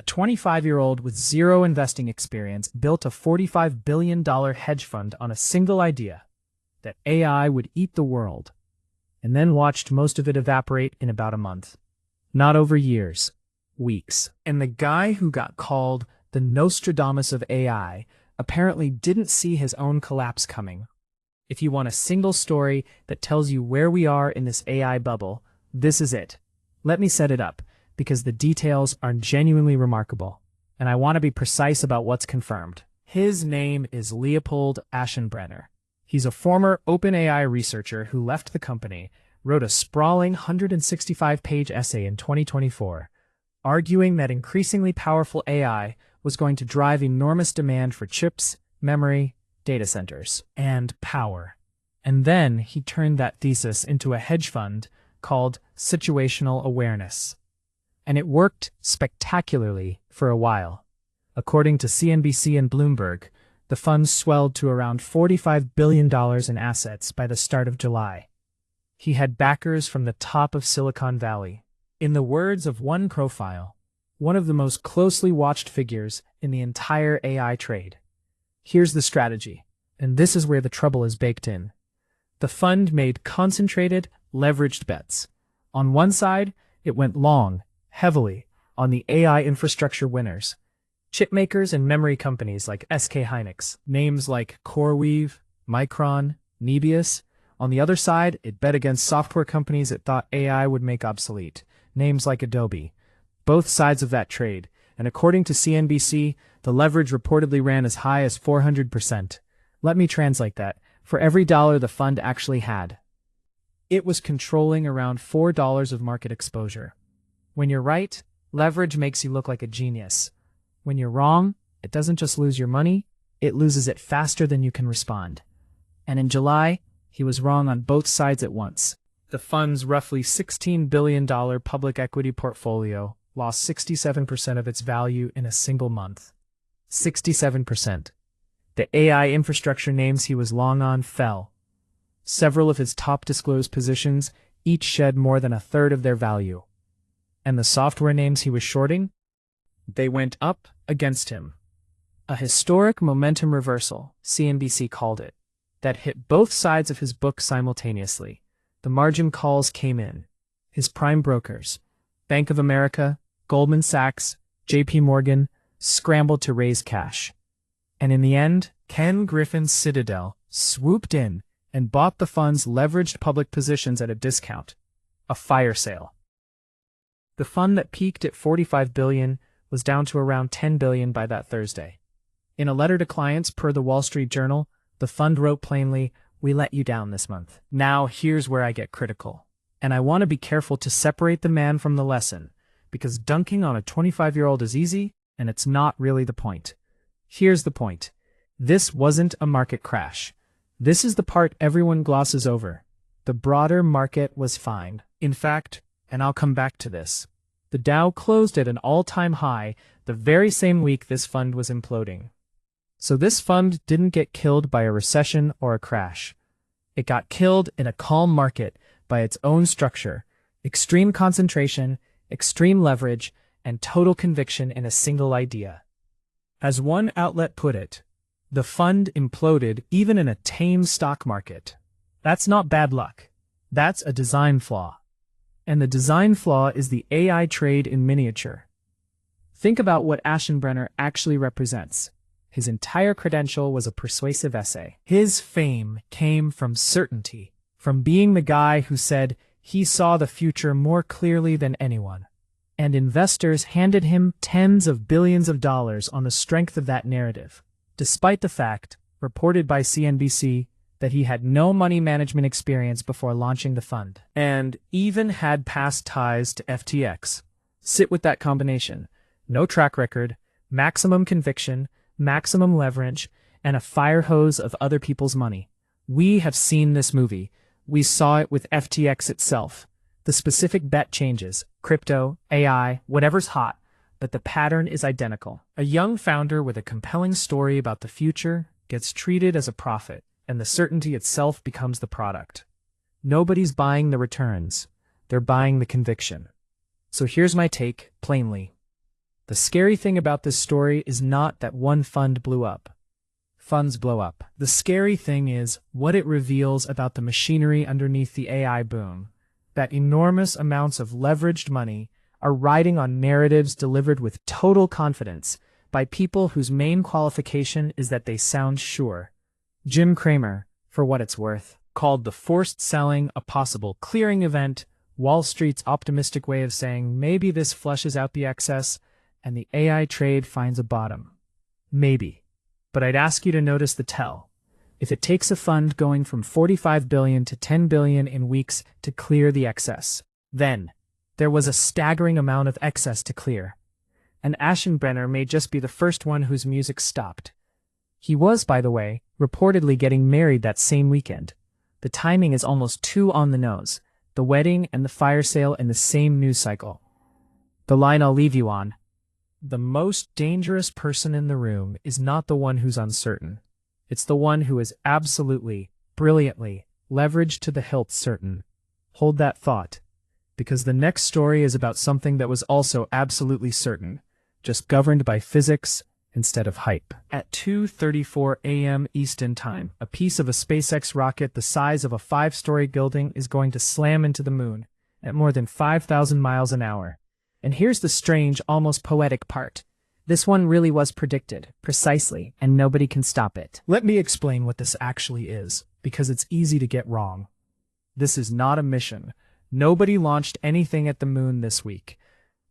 25-year-old with zero investing experience built a $45 billion hedge fund on a single idea that AI would eat the world, and then watched most of it evaporate in about a month. Not over years, weeks. And the guy who got called the Nostradamus of AI apparently didn't see his own collapse coming. If you want a single story that tells you where we are in this AI bubble, this is it. Let me set it up, because the details are genuinely remarkable, and I want to be precise about what's confirmed. His name is Leopold Aschenbrenner. He's a former OpenAI researcher who left the company, wrote a sprawling 165-page essay in 2024, arguing that increasingly powerful AI was going to drive enormous demand for chips, memory, data centers, and power. And then he turned that thesis into a hedge fund called Situational Awareness. And it worked spectacularly for a while. According to CNBC and Bloomberg, the fund swelled to around $45 billion in assets by the start of July. He had backers from the top of Silicon Valley. In the words of one profile, one of the most closely watched figures in the entire AI trade. Here's the strategy, and this is where the trouble is baked in. The fund made concentrated, leveraged bets. On one side, it went long, heavily, on the AI infrastructure winners. Chipmakers and memory companies like SK Hynix, names like CoreWeave, Micron, Nebius. On the other side, it bet against software companies it thought AI would make obsolete, names like Adobe. Both sides of that trade, and according to CNBC, the leverage reportedly ran as high as 400%. Let me translate that. For every dollar the fund actually had, it was controlling around $4 of market exposure. When you're right, leverage makes you look like a genius. When you're wrong, it doesn't just lose your money, it loses it faster than you can respond. And in July, he was wrong on both sides at once. The fund's roughly $16 billion public equity portfolio lost 67% of its value in a single month. 67%. The AI infrastructure names he was long on fell. Several of his top disclosed positions each shed more than a third of their value. And the software names he was shorting? They went up against him. A historic momentum reversal, CNBC called it, that hit both sides of his book simultaneously. The margin calls came in. His prime brokers, Bank of America, Goldman Sachs, JP Morgan, scrambled to raise cash. And in the end, Ken Griffin's Citadel swooped in and bought the fund's leveraged public positions at a discount. A fire sale. The fund that peaked at $45 billion was down to around $10 billion by that Thursday. In a letter to clients per the Wall Street Journal, the fund wrote plainly, "We let you down this month." Now here's where I get critical. And I want to be careful to separate the man from the lesson, because dunking on a 25-year-old is easy, and it's not really the point. Here's the point. This wasn't a market crash. This is the part everyone glosses over. The broader market was fine. In fact, and I'll come back to this, the Dow closed at an all-time high the very same week this fund was imploding. So this fund didn't get killed by a recession or a crash. It got killed in a calm market by its own structure, extreme concentration, extreme leverage, and total conviction in a single idea. As one outlet put it, the fund imploded even in a tame stock market. That's not bad luck. That's a design flaw. And the design flaw is the AI trade in miniature. Think about what Aschenbrenner actually represents. His entire credential was a persuasive essay. His fame came from certainty, from being the guy who said he saw the future more clearly than anyone. And investors handed him tens of billions of dollars on the strength of that narrative, despite the fact, reported by CNBC, that he had no money management experience before launching the fund, and even had past ties to FTX. Sit with that combination. No track record, maximum conviction, maximum leverage, and a fire hose of other people's money. We have seen this movie. We saw it with FTX itself. The specific bet changes, crypto, AI, whatever's hot, but the pattern is identical. A young founder with a compelling story about the future gets treated as a profit, and the certainty itself becomes the product. Nobody's buying the returns. They're buying the conviction. So here's my take, plainly. The scary thing about this story is not that one fund blew up. Funds blow up. The scary thing is what it reveals about the machinery underneath the AI boom. That enormous amounts of leveraged money are riding on narratives delivered with total confidence by people whose main qualification is that they sound sure. Jim Cramer, for what it's worth, called the forced selling a possible clearing event, Wall Street's optimistic way of saying maybe this flushes out the excess and the AI trade finds a bottom. Maybe. But I'd ask you to notice the tell. If it takes a fund going from 45 billion to 10 billion in weeks to clear the excess, then there was a staggering amount of excess to clear. And Aschenbrenner may just be the first one whose music stopped. He was, by the way, reportedly getting married that same weekend. The timing is almost too on the nose. The wedding and the fire sale in the same news cycle. The line I'll leave you on. The most dangerous person in the room is not the one who's uncertain. It's the one who is absolutely, brilliantly, leveraged to the hilt certain. Hold that thought, because the next story is about something that was also absolutely certain, just governed by physics instead of hype. At 2:34 a.m. Eastern Time, a piece of a SpaceX rocket the size of a 5-story building is going to slam into the moon at more than 5,000 miles an hour. And here's the strange, almost poetic part. This one really was predicted, precisely, and nobody can stop it. Let me explain what this actually is, because it's easy to get wrong. This is not a mission. Nobody launched anything at the moon this week.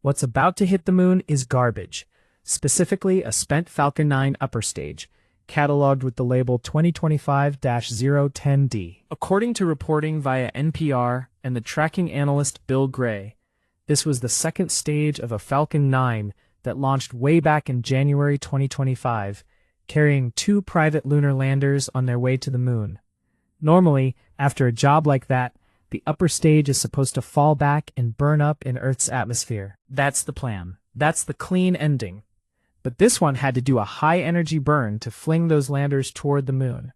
What's about to hit the moon is garbage, specifically a spent Falcon 9 upper stage, cataloged with the label 2025-010D. According to reporting via NPR and the tracking analyst Bill Gray, this was the second stage of a Falcon 9 that launched way back in January 2025, carrying 2 private lunar landers on their way to the moon. Normally, after a job like that, the upper stage is supposed to fall back and burn up in Earth's atmosphere. That's the plan. That's the clean ending. But this one had to do a high-energy burn to fling those landers toward the moon.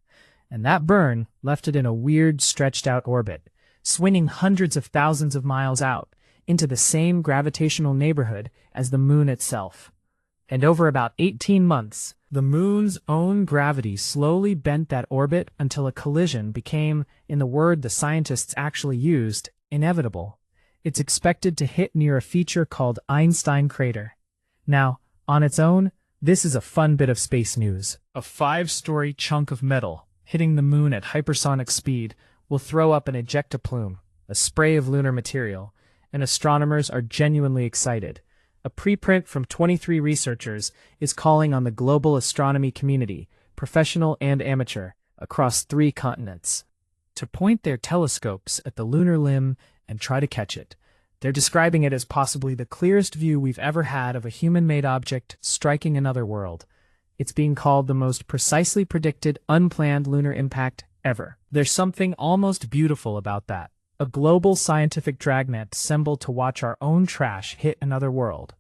And that burn left it in a weird, stretched-out orbit, swinging hundreds of thousands of miles out, into the same gravitational neighborhood as the moon itself. And over about 18 months, the moon's own gravity slowly bent that orbit until a collision became, in the word the scientists actually used, inevitable. It's expected to hit near a feature called Einstein Crater. Now, on its own, this is a fun bit of space news. A 5-story chunk of metal hitting the moon at hypersonic speed will throw up an ejecta plume, a spray of lunar material, and astronomers are genuinely excited. A preprint from 23 researchers is calling on the global astronomy community, professional and amateur, across 3 continents, to point their telescopes at the lunar limb and try to catch it. They're describing it as possibly the clearest view we've ever had of a human-made object striking another world. It's being called the most precisely predicted, unplanned lunar impact ever. There's something almost beautiful about that. A global scientific dragnet assembled to watch our own trash hit another world.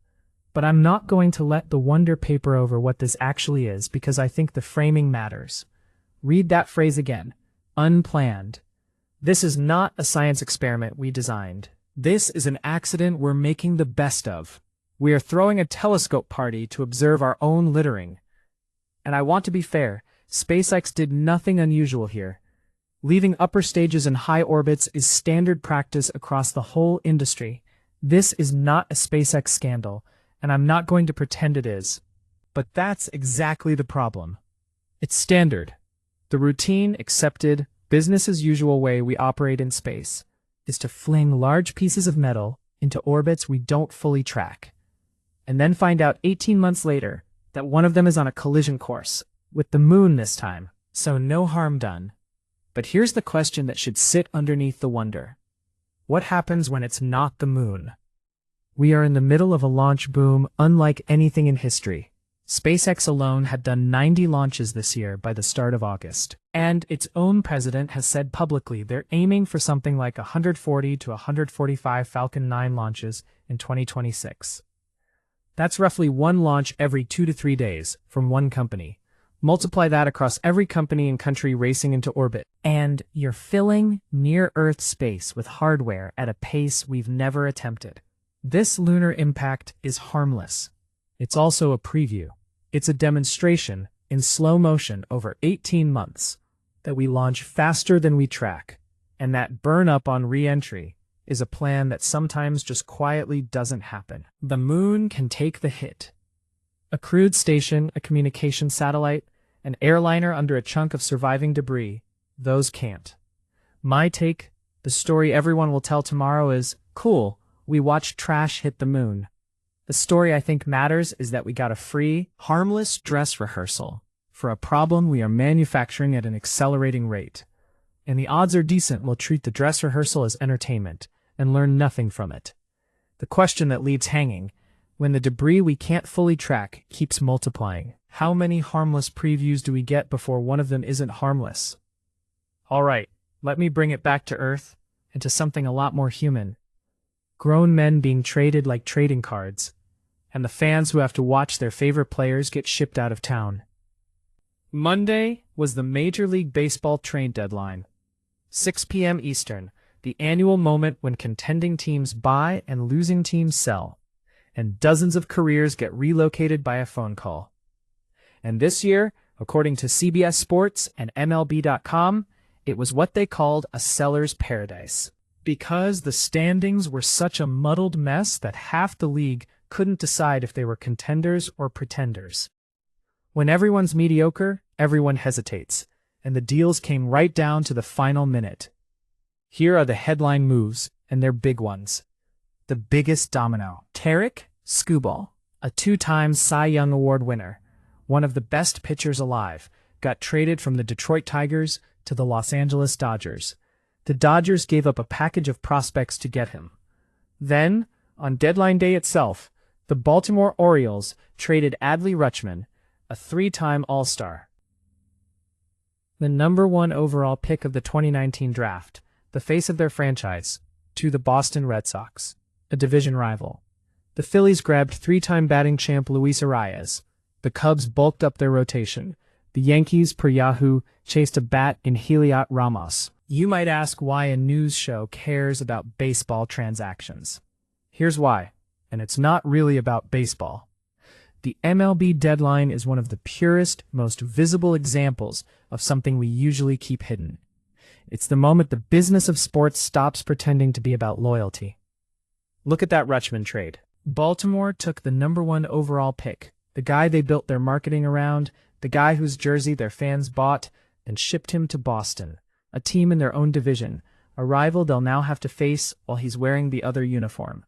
But I'm not going to let the wonder paper over what this actually is because I think the framing matters. Read that phrase again. Unplanned. This is not a science experiment we designed. This is an accident we're making the best of. We are throwing a telescope party to observe our own littering. And I want to be fair, SpaceX did nothing unusual here. Leaving upper stages in high orbits is standard practice across the whole industry. This is not a SpaceX scandal, and I'm not going to pretend it is. But that's exactly the problem. It's standard. The routine, accepted, business-as-usual way we operate in space is to fling large pieces of metal into orbits we don't fully track, and then find out 18 months later that one of them is on a collision course, with the moon this time, so no harm done. But here's the question that should sit underneath the wonder. What happens when it's not the moon? We are in the middle of a launch boom unlike anything in history. SpaceX alone had done 90 launches this year by the start of August. And its own president has said publicly they're aiming for something like 140 to 145 Falcon 9 launches in 2026. That's roughly one launch every 2 to 3 days from one company. Multiply that across every company and country racing into orbit, and you're filling near-Earth space with hardware at a pace we've never attempted. This lunar impact is harmless. It's also a preview. It's a demonstration in slow motion over 18 months that we launch faster than we track, and that burn up on re-entry is a plan that sometimes just quietly doesn't happen. The moon can take the hit. A crewed station, a communication satellite, an airliner under a chunk of surviving debris, those can't. My take, the story everyone will tell tomorrow is, cool, we watched trash hit the moon. The story I think matters is that we got a free, harmless dress rehearsal for a problem we are manufacturing at an accelerating rate. And the odds are decent we'll treat the dress rehearsal as entertainment and learn nothing from it. The question that leaves hanging, when the debris we can't fully track keeps multiplying, how many harmless previews do we get before one of them isn't harmless? All right, let me bring it back to Earth and to something a lot more human. Grown men being traded like trading cards, and the fans who have to watch their favorite players get shipped out of town. Monday was the Major League Baseball trade deadline. 6 p.m. Eastern, the annual moment when contending teams buy and losing teams sell, and dozens of careers get relocated by a phone call. And this year, according to CBS Sports and MLB.com, it was what they called a seller's paradise. Because the standings were such a muddled mess that half the league couldn't decide if they were contenders or pretenders. When everyone's mediocre, everyone hesitates, and the deals came right down to the final minute. Here are the headline moves, and they're big ones. The biggest domino. Tarek Skubal, a two-time Cy Young Award winner, one of the best pitchers alive, got traded from the Detroit Tigers to the Los Angeles Dodgers. The Dodgers gave up a package of prospects to get him. Then, on deadline day itself, the Baltimore Orioles traded Adley Rutschman, a three-time All-Star. The number one overall pick of the 2019 draft, the face of their franchise, to the Boston Red Sox, a division rival. The Phillies grabbed three-time batting champ Luis Arias. The Cubs bulked up their rotation. The Yankees, per Yahoo, chased a bat in Heliot Ramos. You might ask why a news show cares about baseball transactions. Here's why, and it's not really about baseball. The MLB deadline is one of the purest, most visible examples of something we usually keep hidden. It's the moment the business of sports stops pretending to be about loyalty. Look at that Rutschman trade. Baltimore took the number one overall pick, the guy they built their marketing around, the guy whose jersey their fans bought, and shipped him to Boston, a team in their own division, a rival they'll now have to face while he's wearing the other uniform.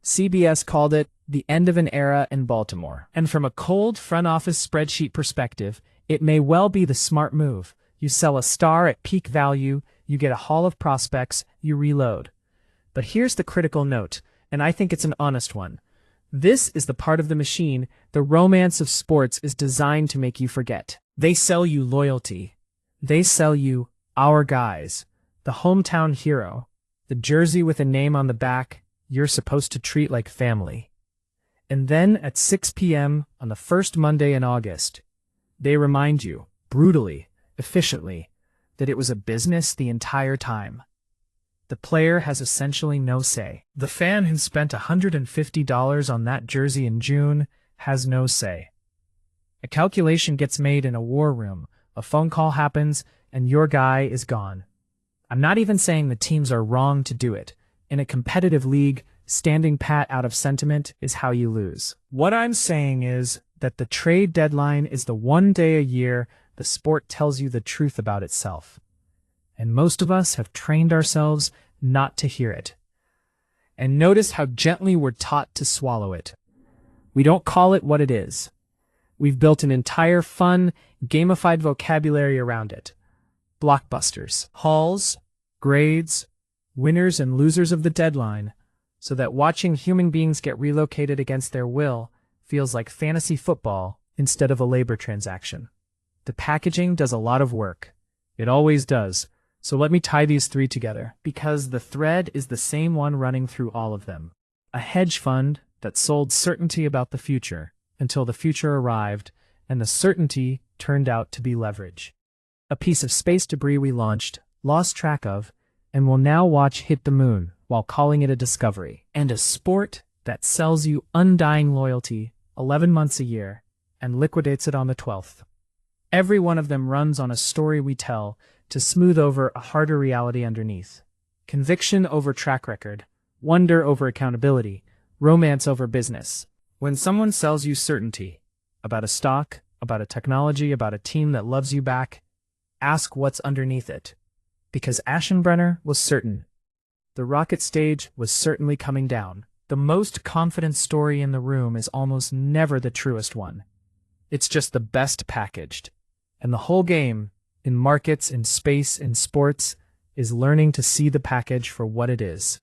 CBS called it the end of an era in Baltimore. And from a cold front office spreadsheet perspective, it may well be the smart move. You sell a star at peak value, you get a haul of prospects, you reload. But here's the critical note, and I think it's an honest one. This is the part of the machine the romance of sports is designed to make you forget. They sell you loyalty. They sell you our guys, the hometown hero, the jersey with a name on the back you're supposed to treat like family. And then at 6 p.m. on the first Monday in August, they remind you, brutally, efficiently, that it was a business the entire time. The player has essentially no say. The fan who spent $150 on that jersey in June has no say. A calculation gets made in a war room, a phone call happens, and your guy is gone. I'm not even saying the teams are wrong to do it. In a competitive league, standing pat out of sentiment is how you lose. What I'm saying is that the trade deadline is the one day a year the sport tells you the truth about itself. And most of us have trained ourselves not to hear it. And notice how gently we're taught to swallow it. We don't call it what it is. We've built an entire fun, gamified vocabulary around it. Blockbusters, hauls, grades, winners and losers of the deadline, so that watching human beings get relocated against their will feels like fantasy football instead of a labor transaction. The packaging does a lot of work. It always does. So let me tie these three together, because the thread is the same one running through all of them. A hedge fund that sold certainty about the future until the future arrived, and the certainty turned out to be leverage. A piece of space debris we launched, lost track of, and will now watch hit the moon while calling it a discovery. And a sport that sells you undying loyalty 11 months a year, and liquidates it on the 12th. Every one of them runs on a story we tell to smooth over a harder reality underneath. Conviction over track record, wonder over accountability, romance over business. When someone sells you certainty about a stock, about a technology, about a team that loves you back, ask what's underneath it. Because Aschenbrenner was certain. The rocket stage was certainly coming down. The most confident story in the room is almost never the truest one. It's just the best packaged. And the whole game, in markets, in space, in sports, is learning to see the package for what it is.